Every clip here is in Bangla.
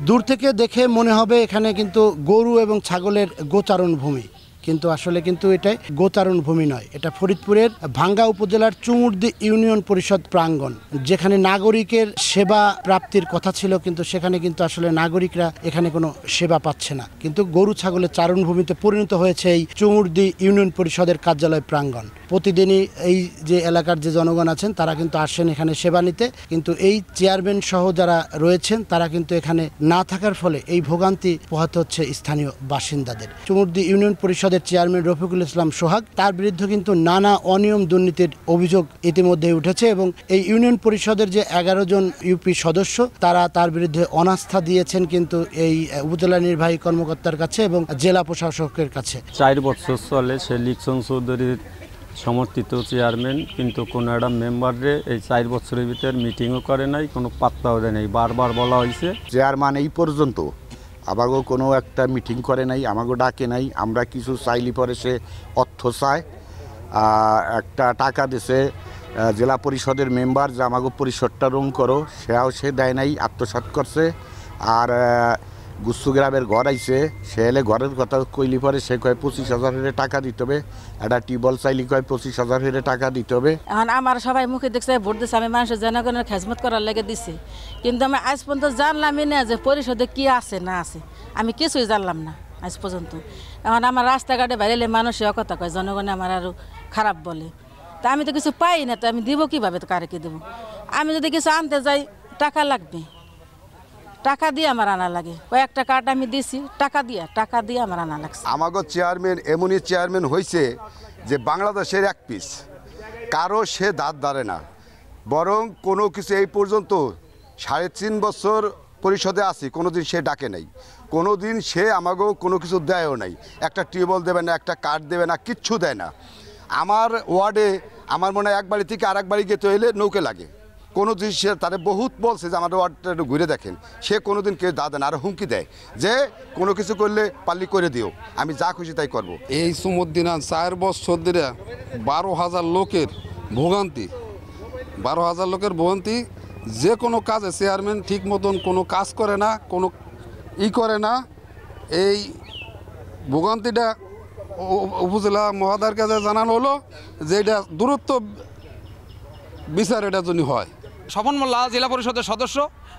দূর থেকে দেখে মনে হবে এখানে কিন্তু গরু এবং ছাগলের গোচারণ ভূমি, কিন্তু আসলে কিন্তু এটাই গোচারণ ভূমি নয়। এটা ফরিদপুরের ভাঙ্গা উপজেলার চুমুরদি ইউনিয়ন পরিষদ প্রাঙ্গণ, যেখানে নাগরিকের সেবা প্রাপ্তির কথা ছিল, কিন্তু সেখানে কিন্তু আসলে নাগরিকরা এখানে কোনো সেবা পাচ্ছে না। কিন্তু গরু ছাগলের চারণভূমিতে পরিণত হয়েছে এই চুমুরদি ইউনিয়ন পরিষদের কার্যালয় প্রাঙ্গণ। প্রতিদিনই এই যে এলাকার যে জনগণ আছেন তারা কিন্তু আসেন এখানে সেবা নিতে, কিন্তু এই চেয়ারম্যান সহ যারা রয়েছেন তারা কিন্তু এখানে না থাকার ফলে এই ভোগান্তি পোহাতে হচ্ছে স্থানীয় বাসিন্দাদের। চুমুরদি ইউনিয়ন পরিষদের চেয়ারম্যান রফিকুল ইসলাম সোহাগ, তার বিরুদ্ধে কিন্তু নানা অনিয়ম দুর্নীতির অভিযোগ ইতিমধ্যে উঠেছে এবং এই ইউনিয়ন পরিষদের যে 11 জন ইউপি সদস্য তারা তার বিরুদ্ধে অনাস্থা দিয়েছেন কিন্তু এই উপজেলা নির্বাহী কর্মকর্তার কাছে এবং জেলা প্রশাসকের কাছে। 4 বছর চলে সে লিকসন চৌধুরীর সমর্থিত চেয়ারম্যান, কিন্তু কোনো একটা মেম্বারে এই 4 বছরের ভিতর মিটিংও করে নাই, কোনো পাত্তাও দেয় নাই। বারবার বলা হয়েছে চেয়ারম্যান এই পর্যন্ত আমাকেও কোনো একটা মিটিং করে নাই, আমাকেও ডাকে নাই। আমরা কিছু চাইলি পরে সে অর্থ চায়, একটা টাকা দিছে জেলা পরিষদের মেম্বার যে আমাকে পরিষদটা রং করো, সেও সে দেয় নাই, আত্মসাৎ করছে। আর গুচ্ছু গ্রামের ঘর আইছে, সে এলে ঘরের কথা কইলি পরে সে কয় 25,000 টাকা দিতে হবে, একটা টিউবওয়েল চাইলি কয় 25,000 টাকা দিতে হবে। এখন আমার সবাই মুখে দেখছে ভোট দিচ্ছে, আমি মানুষের জনগণের খেজমত করার লেগে দিছি, কিন্তু আমি আজ পর্যন্ত জানলামই না যে পরিষদে কি আছে না আছে, আমি কিছুই জানলাম না আজ পর্যন্ত। এখন আমার রাস্তাঘাটে বাইরে মানুষে কথা কয়, জনগণে আমার আরও খারাপ বলে, তা আমি তো কিছু পাই না, তো আমি দিব কীভাবে, তো কারে কি দেবো? আমি যদি কিছু আনতে যাই টাকা লাগবে, টাকা দিয়ে আমার আনা লাগে। কয়েকটা কার্ড আমি দিছি টাকা দিয়ে আমার আনা লাগছে। আমাগো চেয়ারম্যান এমনই চেয়ারম্যান হয়েছে যে বাংলাদেশের এক পিস, কারো সে দাঁত দাঁড়ে না, বরং কোনো কিছু এই পর্যন্ত 3.5 বছর পরিষদে আছি, কোনো দিন সে ডাকে নাই, কোনো দিন সে আমাগো কোনো কিছু দেয়ও নাই। একটা টিউবওয়েল দেবে না, একটা কার্ড দেবে না, কিচ্ছু দেয় না। আমার ওয়ার্ডে আমার মনে হয় এক বাড়ি থেকে আরেক বাড়ি যেতে হইলে নৌকে লাগে। কোনো দিন সে তারা বহুত বলছে যে আমাদের ওয়ার্ডটা একটু ঘুরে দেখেন, সে কোনো দিন কেউ দাদা না, আরও হুমকি দেয় যে কোনো কিছু করলে পাল্লি করে দিও, আমি যা খুশি তাই করবো। এই চুমুদ্দিনা 4 বছর ধরে 12,000 লোকের ভোগান্তি, 12,000 লোকের ভোগান্তি। যে কোনো কাজে চেয়ারম্যান ঠিক মতন কোনো কাজ করে না, কোনো করে না। এই ভোগান্তিটা উপজেলা মহোদয়ের কাছে জানানো হলো যে এটা দূরত্ব বিচার এটার জন্য হয়। স্বপন মোল্লা জেলা পরিষদের সদস্য,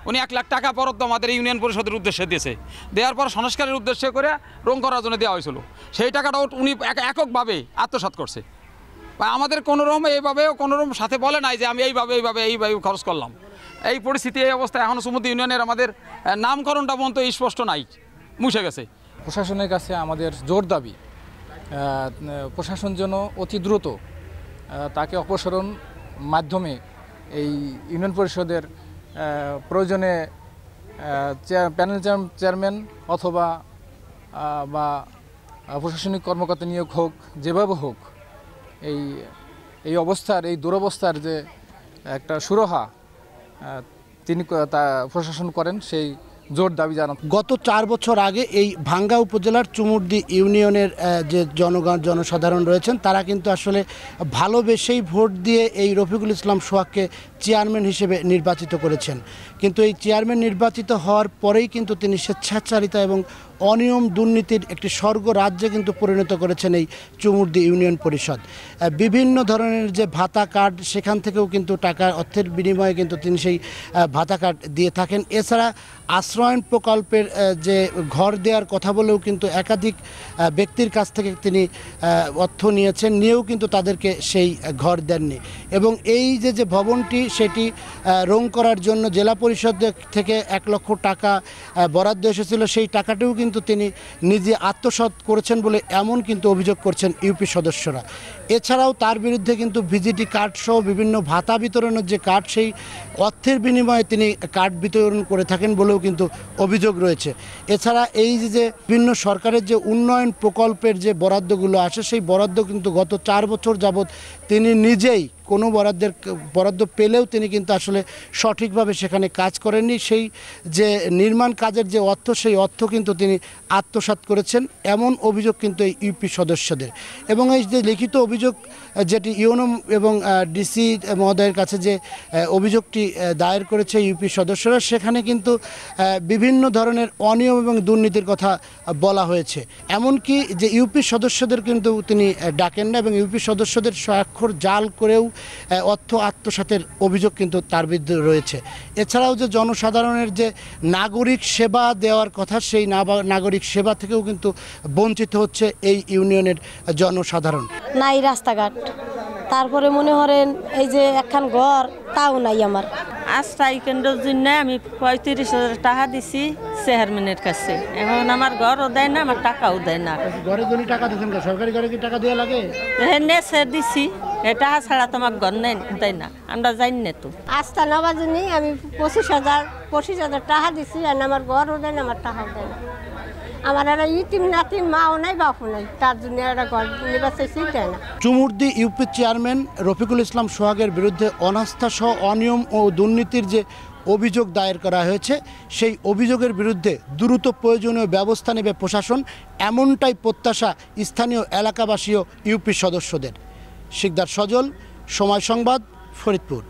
উনি 1 লাখ টাকা বরাদ্দ আমাদের ইউনিয়ন পরিষদের উদ্দেশ্যে দিয়েছে, দেওয়ার পর সংস্কারের উদ্দেশ্যে করে রং করার জন্য দেওয়া হয়েছিল। সেই টাকাটাও উনি এককভাবে আত্মসাৎ করছে, বা আমাদের কোনোরকম এইভাবেও কোনোরকম সাথে বলে নাই যে আমি এইভাবে খরচ করলাম। এই পরিস্থিতি, এই অবস্থায় এখনও চুমুরদি ইউনিয়নের আমাদের নামকরণটা পর্যন্ত স্পষ্ট নাই, মুছে গেছে। প্রশাসনের কাছে আমাদের জোর দাবি, প্রশাসন যেন অতি দ্রুত তাকে অপসারণ মাধ্যমে এই ইউনিয়ন পরিষদের প্রয়োজনে প্যানেল চেয়ারম্যান অথবা বা প্রশাসনিক কর্মকর্তা নিয়োগ হোক, যেভাবে হোক এই অবস্থার, এই দুরবস্থার যে একটা সুরাহা তিনি তা প্রশাসন করেন, সেই জোর দাবি জানান। গত 4 বছর আগে এই ভাঙ্গা উপজেলার চুমুরদি ইউনিয়নের যে জনসাধারণ রয়েছেন তারা কিন্তু আসলে ভালোবেসেই ভোট দিয়ে এই রফিকুল ইসলাম সোহাগকে চেয়ারম্যান হিসেবে নির্বাচিত করেছেন, কিন্তু এই চেয়ারম্যান নির্বাচিত হওয়ার পরেই কিন্তু তিনি স্বেচ্ছাচারিতা এবং অনিয়ম দুর্নীতির একটি স্বর্গ রাজ্যে কিন্তু পরিণত করেছেন এই চুমুরদি ইউনিয়ন পরিষদ। বিভিন্ন ধরনের যে ভাতা কার্ড, সেখান থেকেও কিন্তু টাকা অর্থের বিনিময়ে কিন্তু তিনি সেই ভাতা কার্ড দিয়ে থাকেন। এছাড়া আশ্রয়ন প্রকল্পের যে ঘর দেওয়ার কথা বলেও কিন্তু একাধিক ব্যক্তির কাছ থেকে তিনি অর্থ নিয়েও কিন্তু তাদেরকে সেই ঘর দেননি। এবং এই যে ভবনটি, সেটি রং করার জন্য জেলা পরিষদ থেকে 1 লক্ষ টাকা বরাদ্দ এসেছিল, সেই টাকাটিও কিন্তু তিনি নিজে আত্মসাৎ করেছেন বলে এমন কিন্তু অভিযোগ করছেন ইউপি সদস্যরা। এছাড়াও তার বিরুদ্ধে কিন্তু ভিজিটি কার্ড সহ বিভিন্ন ভাতা বিতরণের যে কার্ড, সেই অর্থের বিনিময়ে তিনি কার্ড বিতরণ করে থাকেন বলেও কিন্তু অভিযোগ রয়েছে। এছাড়া এই যে বিভিন্ন সরকারের যে উন্নয়ন প্রকল্পের যে বরাদ্দগুলো আসে, সেই বরাদ্দ কিন্তু গত 4 বছর যাবৎ তিনি নিজেই কোনো বরাদ্দ পেলেও তিনি কিন্তু আসলে সঠিকভাবে সেখানে কাজ করেননি। সেই যে নির্মাণ কাজের যে অর্থ, সেই অর্থ কিন্তু তিনি আত্মসাৎ করেছেন, এমন অভিযোগ কিন্তু এই ইউপি সদস্যদের। এবং এই যে লিখিত অভিযোগ যেটি ইউনো এবং ডিসি মহোদয়ের কাছে যে অভিযোগটি দায়ের করেছে ইউপি সদস্যরা, সেখানে কিন্তু বিভিন্ন ধরনের অনিয়ম এবং দুর্নীতির কথা বলা হয়েছে। এমনকি যে ইউপি সদস্যদের কিন্তু তিনি ডাকেন না এবং ইউপি সদস্যদের স্বাক্ষর জাল করেও অর্থ আত্মসাতের অভিযোগ কিন্তু তার বিরুদ্ধে রয়েছে। এছাড়াও যে জনসাধারণের যে নাগরিক সেবা দেওয়ার কথা, সেই নাগরিক সেবা থেকেও কিন্তু বঞ্চিত হচ্ছে এই ইউনিয়নের জনসাধারণ। নাই রাস্তাঘাট, তারপরে মনে করেন এই যে একখান ঘর তাও নাই আমার। আস্থায়ী কেন্দ্রের জন্য আমি 35,000 টাকা দিছি চেয়ারম্যানের কাছে, এখন আমার ঘরও দেয় না, আমার টাকাও দেয় না। ঘরের জন্য টাকা দিচ্ছেন, সরকারি ঘরে কি টাকা দেওয়া লাগে? নেছে দিছি, এটা ছাড়া তো আমার ঘর নেই, দেয় না, আমরা জানি না তো। আস্থা নেওয়ার জন্যই আমি 25,000 টাকা দিছি, আর আমার ঘরও দেয় না, আমার টাকাও দেয় না। আমার একটা ইতিম নাতিম মাও নাই, বাপও নাই, তার জন্য একটা ঘর নিবার চাইছি, দেয় না। চুমুরদি ইউপি চেয়ারম্যান রফিকুল ইসলাম সোহাগের বিরুদ্ধে অনাস্থা সহ অনিয়ম ও দুর্নীতির যে অভিযোগ দায়ের করা হয়েছে, সেই অভিযোগের বিরুদ্ধে দ্রুত প্রয়োজনীয় ব্যবস্থা নেবে প্রশাসন, এমনটাই প্রত্যাশা স্থানীয় এলাকাবাসী ও ইউপি সদস্যদের। শিকদার সজল, সময় সংবাদ, ফরিদপুর।